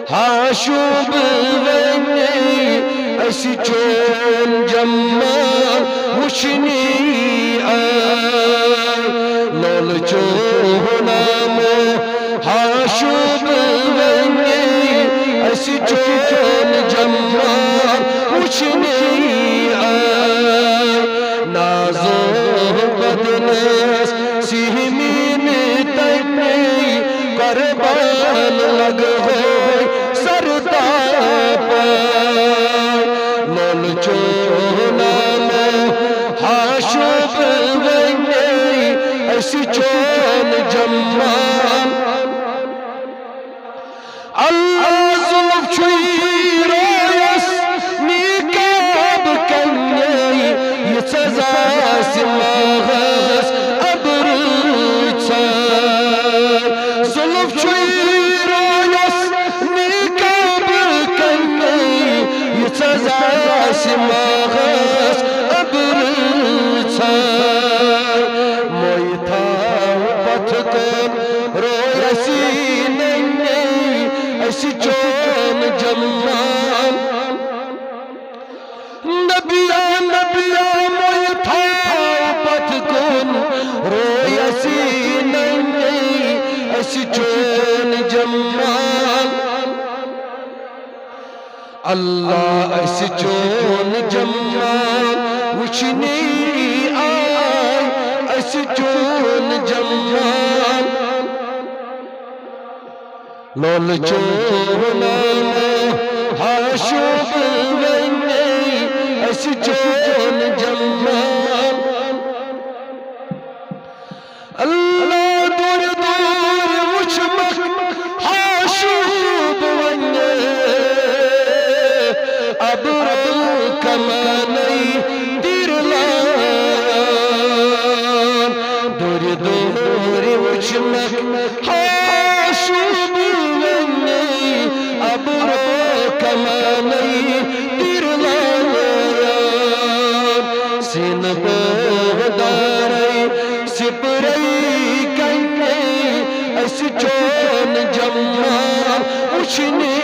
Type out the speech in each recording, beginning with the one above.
حاشوب ونی اسی چون جمع وشنی لول چونامو حاشوب ونی اسی چون جمع وشنی نازو بدنس سیمین تنی قربان لگ ہوئی سرتا پائے لول چونامو حاشوب ونی اسی چون جمع اللہ ظلم چھوئی رویس نیکاب کنی یہ سزا سماغس ابرچار ظلم چھوئی رویس نیکاب کنی یہ سزا سماغس ابرچار موئی تھا پتھ کن رویسی اسی چون جمع نبیا نبیا موئی تھا پتھ کن رویسی ننی اسی چون جمع اللہ اسی چون جمع وچنی آئی اسی چون جمع لول چونامو حاشوب ونی اسی چون جمع اللہ دور دور وچمک حاشوب ونی ابرو کمانی دیر لان دور دور وچمک حاشوب ابرو کمانی دیر لان سین بوداری سپری کنی اسی چون جمع وچنی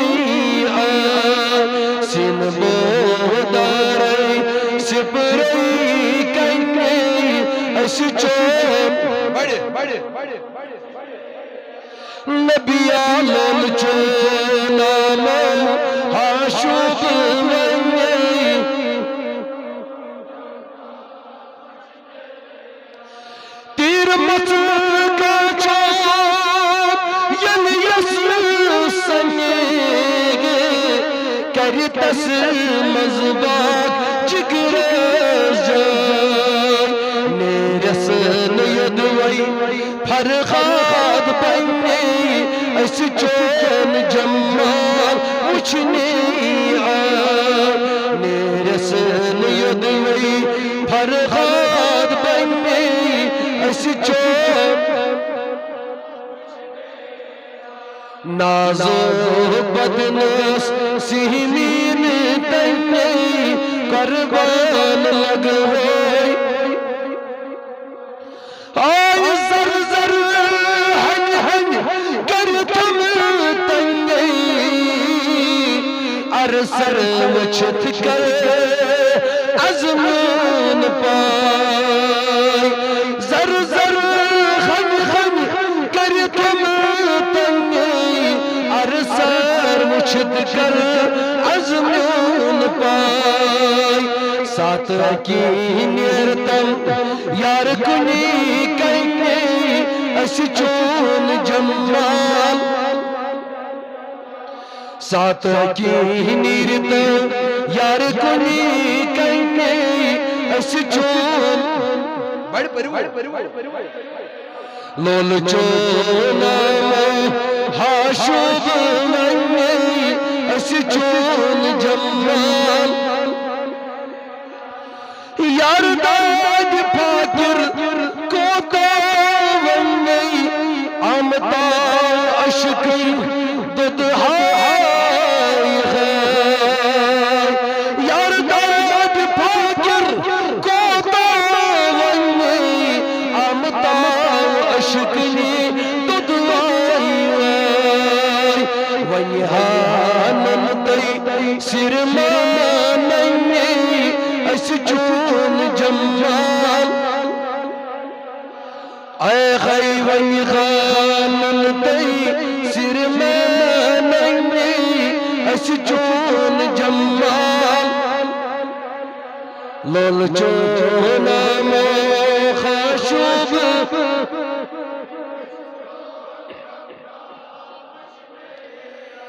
سین بوداری سپری کنی اسی چون نبیا لول چونامو حاشوب ونی تیر مطلق کا چون یعنی یسر سنی کرتس مزباق جگر جان نیرسن یدوئی فرخاد بنی اسی چون جمع وچنی نیرسن یدوئی فرخاد بنی اسی چون نازو بدنس سیمین تنی قربان لگ ہوئی آئی زر زر ہن ہن کر تم تنگی ارسر مچھت کر عزمون پائی زر زر ہن ہن کر تم تنگی ارسر مچھت کر عزمون پائی ساتھ کی نیرتم یار کنی کنی اسی چون جمع ساتھ کی نیرتم یار کنی کنی اسی چون لول چونامو حاشوب ونی اسی چون جمع یار داد فاکر کوتا ونی آمتا عشقی ددہائی خیر یار داد فاکر کوتا ونی آمتا عشقی ددہائی خیر ونی خیانن تی سرماننی اس چون جمال اے خیانن تی سرماننی اس چون جمال لول چون مو خاشوب